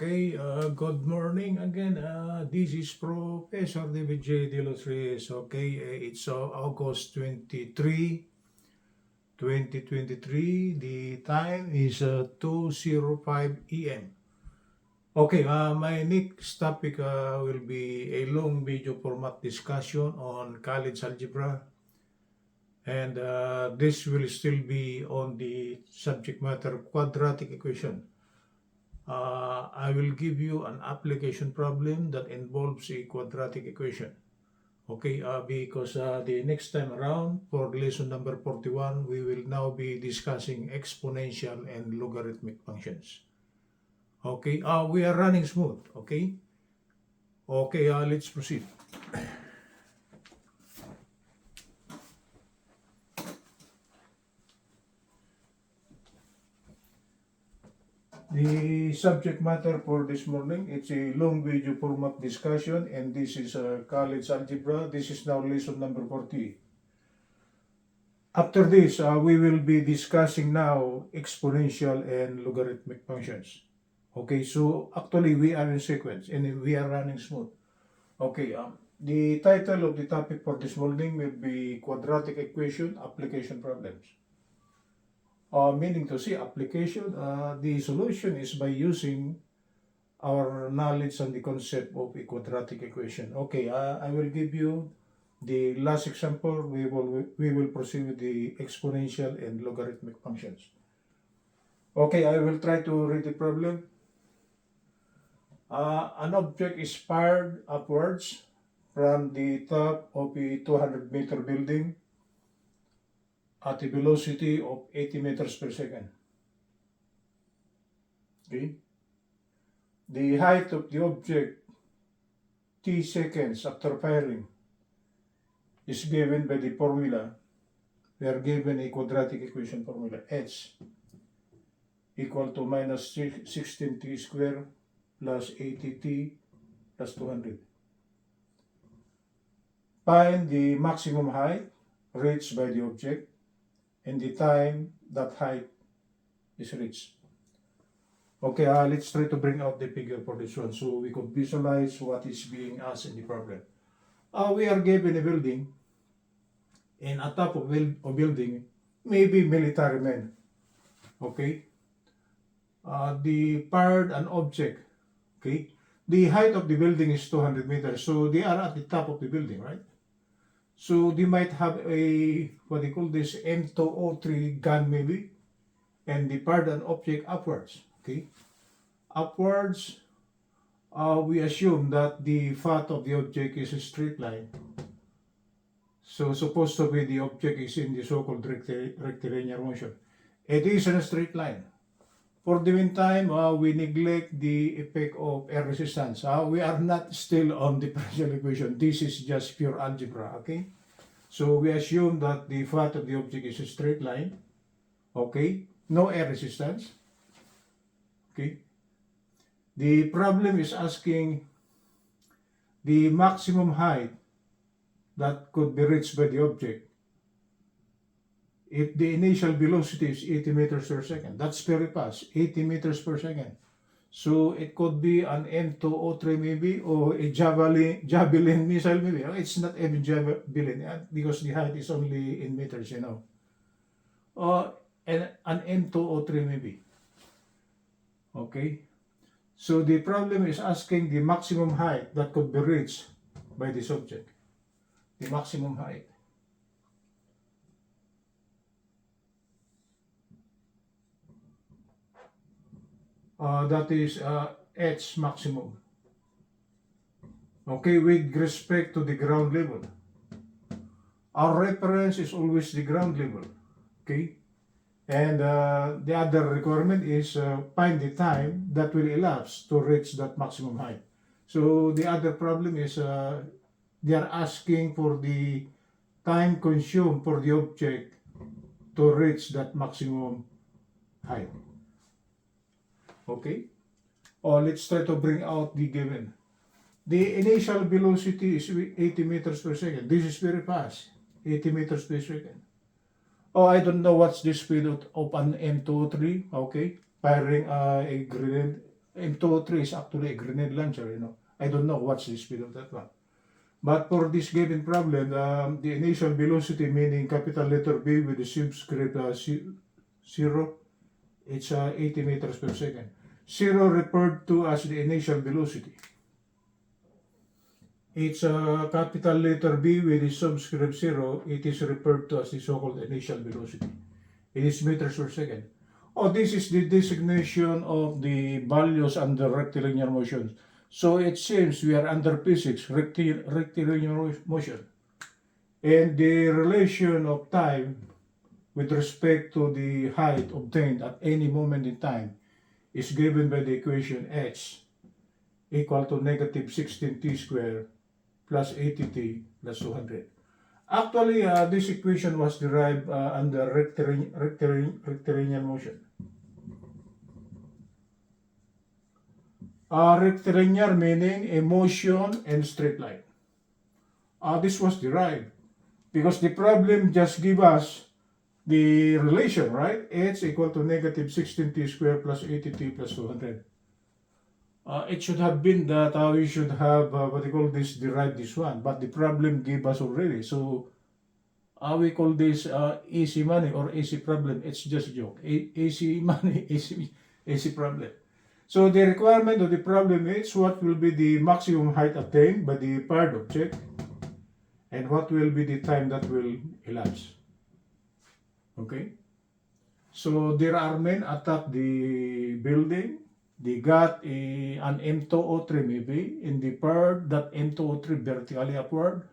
Okay, good morning again. This is Professor David J. Okay, it's August 23, 2023. The time is 2:05 a.m. Okay, my next topic will be a long video format discussion on college algebra. And this will still be on the subject matter quadratic equation. I will give you an application problem that involves a quadratic equation. Okay, because the next time around for lesson number 41, we will now be discussing exponential and logarithmic functions. Okay, we are running smooth. Okay, let's proceed. The subject matter for this morning, it's a long video format discussion, and this is college algebra. This is now lesson number 40. After this, we will be discussing now exponential and logarithmic functions. Okay, so actually we are in sequence and we are running smooth. Okay, the title of the topic for this morning will be Quadratic Equation Application Problems. Meaning to say application, the solution is by using our knowledge on the concept of a quadratic equation. Okay, I will give you the last example. We will proceed with the exponential and logarithmic functions. Okay, I will try to read the problem. An object is fired upwards from the top of a 200-meter building at a velocity of 80 meters per second. Okay. The height of the object t seconds after firing is given by the formula. We are given a quadratic equation formula. H equal to minus 16t squared plus 80t plus 200. Find the maximum height reached by the object and the time that height is reached. Okay, let's try to bring out the figure for this one so we could visualize what is being asked in the problem. We are given a building, and at top of building, maybe military men. Okay? The fired an object. Okay? The height of the building is 200 meters, so they are at the top of the building, right? So they might have a, what they call this, M203 gun maybe, and they fired an object upwards. Okay, upwards, we assume that the path of the object is a straight line. So supposed to be the object is in the so-called rectilinear motion. It is in a straight line. For the meantime, we neglect the effect of air resistance. We are not still on the differential equation. This is just pure algebra, okay? So we assume that the path of the object is a straight line, okay? No air resistance, okay? The problem is asking the maximum height that could be reached by the object if the initial velocity is 80 meters per second. That's very fast, 80 meters per second. So it could be an M203 maybe, or a javelin missile maybe. It's not even javelin because the height is only in meters, you know. Or an M203 maybe. Okay. So the problem is asking the maximum height that could be reached by this object. The maximum height. That is H maximum. Okay, with respect to the ground level. Our reference is always the ground level. Okay, and the other requirement is find the time that will elapse to reach that maximum height. So the other problem is they are asking for the time consumed for the object to reach that maximum height. Okay, let's try to bring out the given. The initial velocity is 80 meters per second. This is very fast, 80 meters per second. I don't know what's the speed of an M203, okay, firing a grenade M203 is actually a grenade launcher, you know. I don't know what's the speed of that one. But for this given problem, the initial velocity, meaning capital letter B with the subscript 0, it's 80 meters per second. 0 referred to as the initial velocity. It's capital letter B with the subscript 0, it is referred to as the so-called initial velocity. It is meters per second. Oh, this is the designation of the values under rectilinear motion. So it seems we are under physics, rectilinear motion. And the relation of time with respect to the height obtained at any moment in time is given by the equation h equal to negative 16t squared plus 80t plus 200. Actually, this equation was derived under rectilinear motion. Rectilinear meaning a motion and straight line. This was derived because the problem just give us the relation, right? H equal to negative 16t squared plus 80t plus 200. It should have been that we should have, what they call this, derive this one. But the problem gave us already. So we call this easy money or easy problem. It's just a joke. Easy money, easy problem. So the requirement of the problem is what will be the maximum height attained by the paired object and what will be the time that will elapse. Okay? So there are men attack the building. They got an M203 maybe in the paired that M203 vertically upward.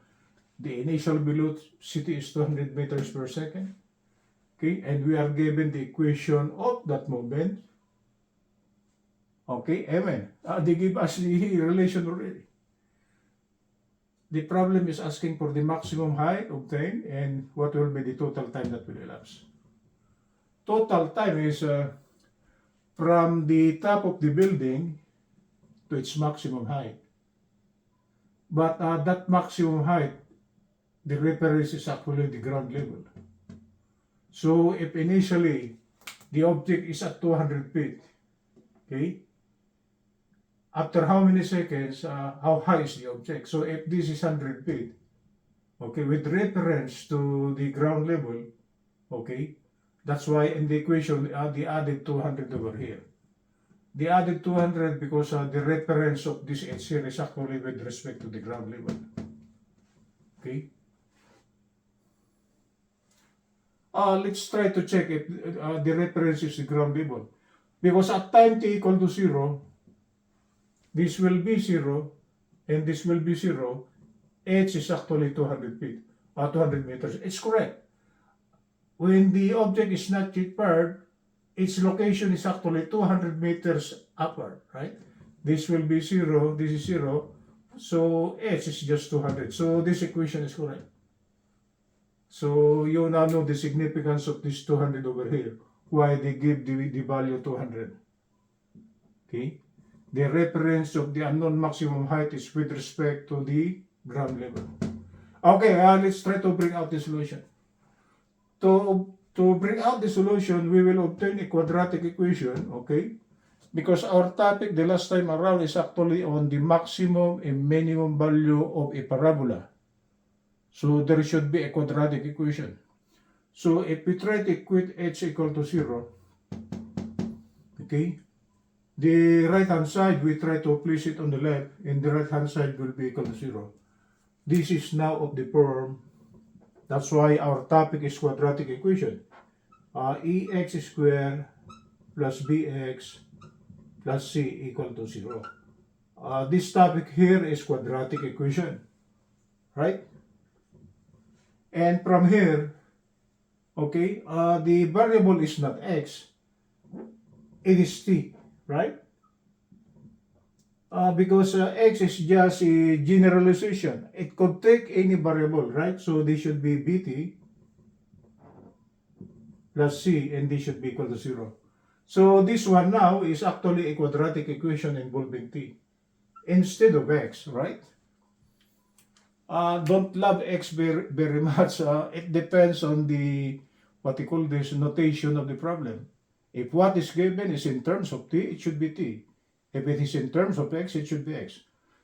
The initial velocity is 200 meters per second. Okay, and we are given the equation of that movement. Okay, amen. They give us the relation already. The problem is asking for the maximum height obtained and what will be the total time that will elapse. Total time is from the top of the building to its maximum height. But that maximum height, the reference is actually the ground level. So if initially the object is at 200 feet, okay, after how many seconds, how high is the object? So if this is 100 feet, okay, with reference to the ground level, okay, that's why in the equation they added 200 over here. They added 200 because the reference of this h here is actually with respect to the ground level. Okay. Let's try to check if the reference is the ground level. Because at time t equal to 0, this will be 0 and this will be 0. H is actually 200 feet, 200 meters. It's correct. When the object is not yet paired, its location is actually 200 meters upward, right? This will be 0, this is 0, so H is just 200. So this equation is correct. So you now know the significance of this 200 over here, why they give the value 200. Okay? The reference of the unknown maximum height is with respect to the ground level. Okay, let's try to bring out the solution. To bring out the solution, we will obtain a quadratic equation, okay? Because our topic the last time around is actually on the maximum and minimum value of a parabola. So there should be a quadratic equation. So if we try to equate h equal to 0, okay? The right hand side, we try to place it on the left, and the right hand side will be equal to 0. This is now of the form. That's why our topic is quadratic equation. Ex squared plus bx plus c equal to 0. This topic here is quadratic equation, right? And from here, okay, the variable is not x, it is t, right? Because x is just a generalization. It could take any variable, right? So this should be bt plus c, and this should be equal to 0. So this one now is actually a quadratic equation involving t instead of x, right? Don't love x very much. It depends on the, what you call this, notation of the problem. If what is given is in terms of t, it should be t. If it is in terms of x, it should be x.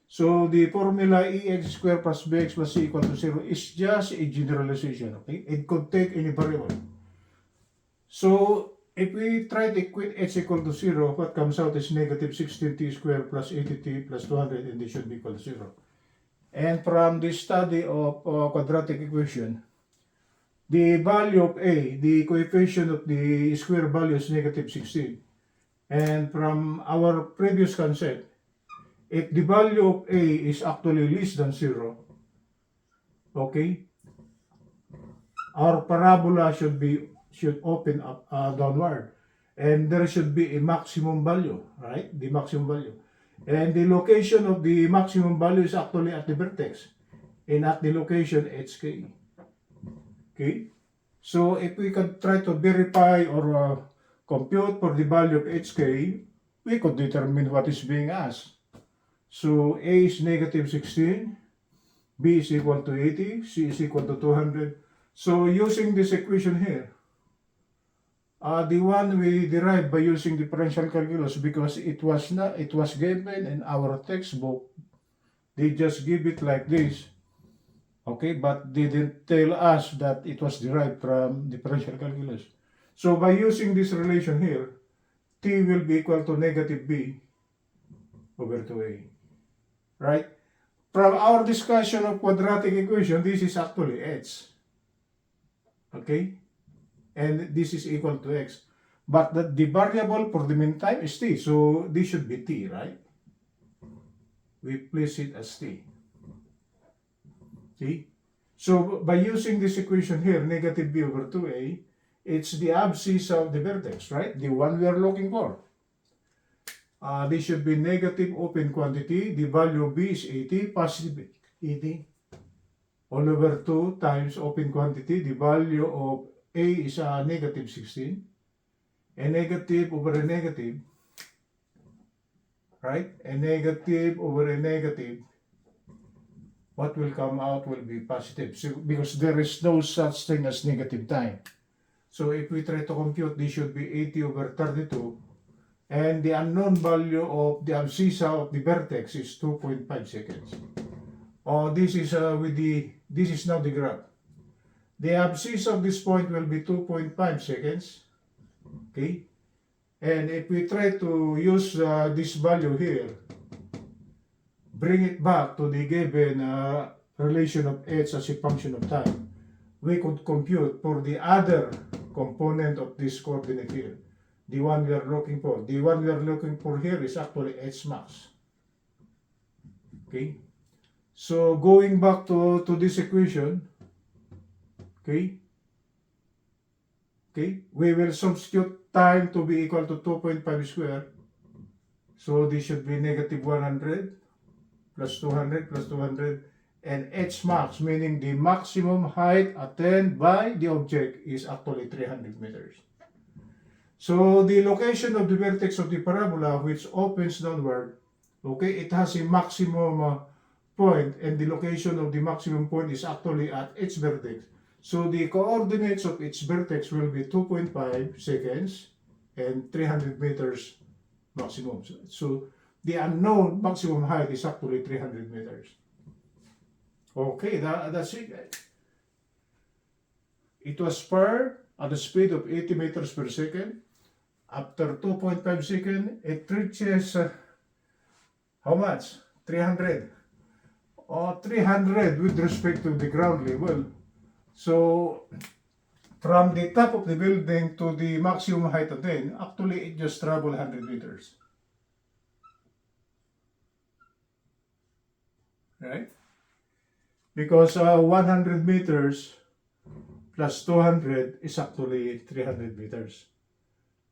So the formula ex squared plus bx plus c equal to 0 is just a generalization, okay? It could take any variable. So if we try to equate h equal to 0, what comes out is negative 16t squared plus 80t plus 200, and this should be equal to 0. And from the study of quadratic equation, the value of a, the coefficient of the square value is negative 16. And from our previous concept, if the value of a is actually less than 0, okay, our parabola should open up downward, and there should be a maximum value, right? The maximum value, and the location of the maximum value is actually at the vertex, and at the location hk. Okay, so if we could try to verify or compute for the value of hk, we could determine what is being asked. So a is negative 16, b is equal to 80, c is equal to 200. So using this equation here, the one we derived by using differential calculus, because it was given in our textbook, they just give it like this, okay, but they didn't tell us that it was derived from differential calculus. So by using this relation here, t will be equal to negative b over 2a, right? From our discussion of quadratic equation, this is actually h, okay, and this is equal to x, but the variable for the meantime is t, so this should be t, right? We place it as t. See? So by using this equation here, negative b over 2a, it's the abscissa of the vertex, right? The one we are looking for. This should be negative open quantity. The value of b is 80, positive 80, all over 2 times open quantity. The value of a is negative 16. A negative over a negative, right? A negative over a negative, what will come out will be positive. So, because there is no such thing as negative time. So if we try to compute, this should be 80 over 32. And the unknown value of the abscissa of the vertex is 2.5 seconds. This is now the graph. The abscissa of this point will be 2.5 seconds. Okay? And if we try to use this value here, bring it back to the given relation of h as a function of time, we could compute for the other component of this coordinate here, the one we are looking for. The one we are looking for here is actually h max. Okay? So going back to this equation, okay, we will substitute time to be equal to 2.5 squared. So this should be negative 100 plus 200 plus 200, and h max, meaning the maximum height attained by the object, is actually 300 meters. So the location of the vertex of the parabola, which opens downward, okay, it has a maximum point, and the location of the maximum point is actually at its vertex. So the coordinates of its vertex will be 2.5 seconds and 300 meters maximum. So the unknown maximum height is actually 300 meters. Okay, that's it, guys. It was fired at a speed of 80 meters per second. After 2.5 seconds, it reaches how much? 300. 300 with respect to the ground level. So from the top of the building to the maximum height attained, actually it just traveled 100 meters. Right? Because 100 meters plus 200 is actually 300 meters.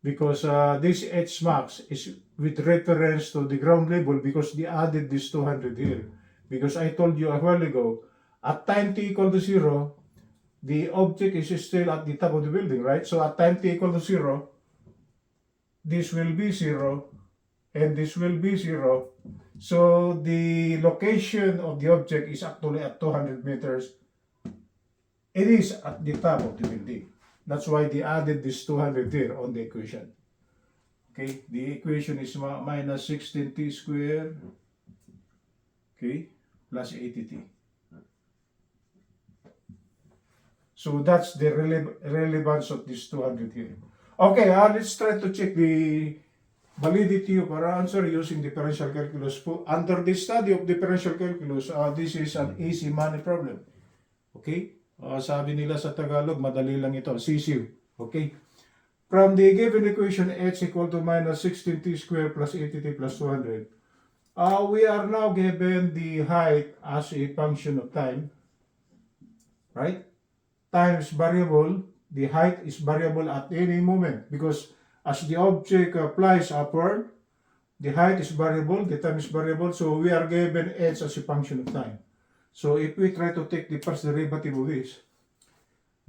Because this h max is with reference to the ground level, because they added this 200 here. Because I told you a while ago, at time t equal to 0, the object is still at the top of the building, right? So at time t equal to 0, this will be 0, and this will be 0. So the location of the object is actually at 200 meters. It is at the top of the building. That's why they added this 200 here on the equation. Okay, the equation is minus 16t squared, okay, plus 80t. So that's the relevance of this 200 here. Okay, let's try to check the validity of our answer using differential calculus. Under the study of differential calculus, this is an easy money problem. Okay? Sabi nila sa Tagalog, madali lang ito. Sisiw. Okay? From the given equation, h equal to minus 16t squared plus 80t plus 200, we are now given the height as a function of time. Right? Times variable, the height is variable at any moment because as the object flies upward, the height is variable, the time is variable, so we are given h as a function of time. So if we try to take the first derivative of this,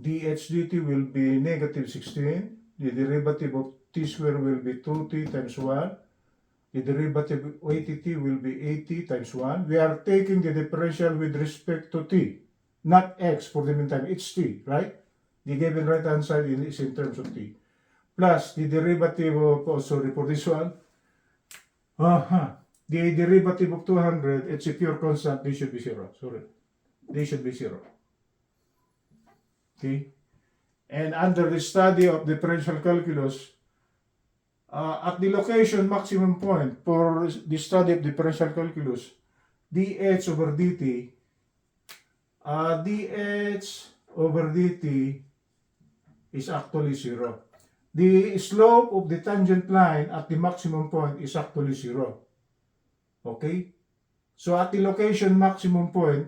dh dt will be negative 16, the derivative of t squared will be 2t times 1, the derivative of 80t will be 80 times 1. We are taking the differential with respect to t, not x for the meantime, it's t, right? The given right hand side is in terms of t. Plus the derivative of, for this one, the derivative of 200, it's a pure constant, they should be 0, they should be 0. Okay? And under the study of differential calculus, at the location maximum point for the study of differential calculus, dh over dt, dh over dt is actually 0. The slope of the tangent line at the maximum point is actually 0. Okay? So at the location maximum point,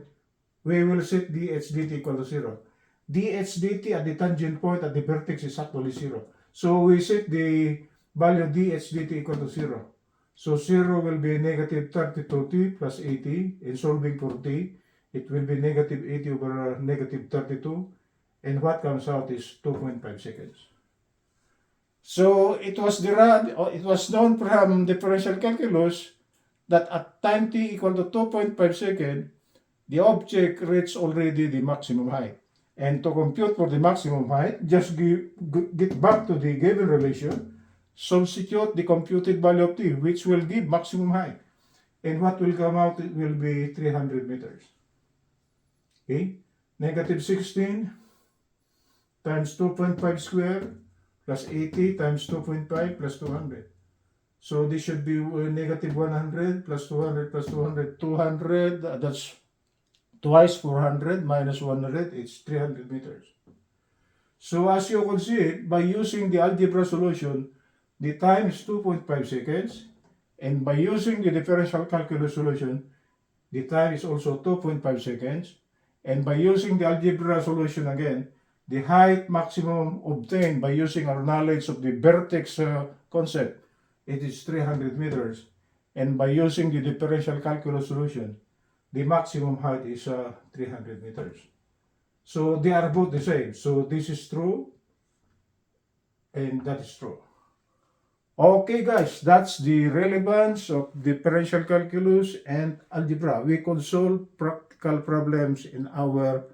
we will set dh dt equal to 0. dh dt at the tangent point at the vertex is actually 0. So we set the value dh dt equal to 0. So 0 will be negative 32t plus 80. In solving for t, it will be negative 80 over negative 32. And what comes out is 2.5 seconds. So it was known from differential calculus that at time t equal to 2.5 seconds, the object reached already the maximum height. And to compute for the maximum height, just get back to the given relation, substitute the computed value of t, which will give maximum height. And what will come out will be 300 meters. Okay? Negative 16 times 2.5 squared plus 80 times 2.5 plus 200. So this should be negative 100 plus 200 plus 200. 200, that's twice 400 minus 100, it's 300 meters. So as you can see, by using the algebra solution, the time is 2.5 seconds. And by using the differential calculus solution, the time is also 2.5 seconds. And by using the algebra solution again, the height maximum obtained by using our knowledge of the vertex concept, it is 300 meters. And by using the differential calculus solution, the maximum height is 300 meters. So they are both the same. So this is true and that is true. Okay guys, that's the relevance of differential calculus and algebra. We could solve practical problems in our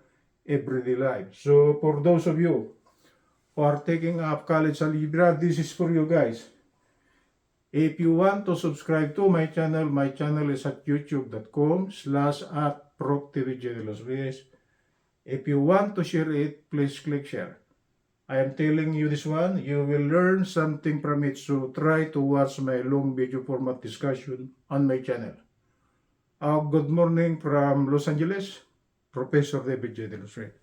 everyday life. So for those of you who are taking up college algebra, this is for you guys. If you want to subscribe to my channel is at youtube.com/@ProfDavidJDelosReyes. If you want to share it, please click share. I am telling you this one, you will learn something from it, so try to watch my long video format discussion on my channel. Good morning from Los Angeles, Professor David J. Delos Reyes.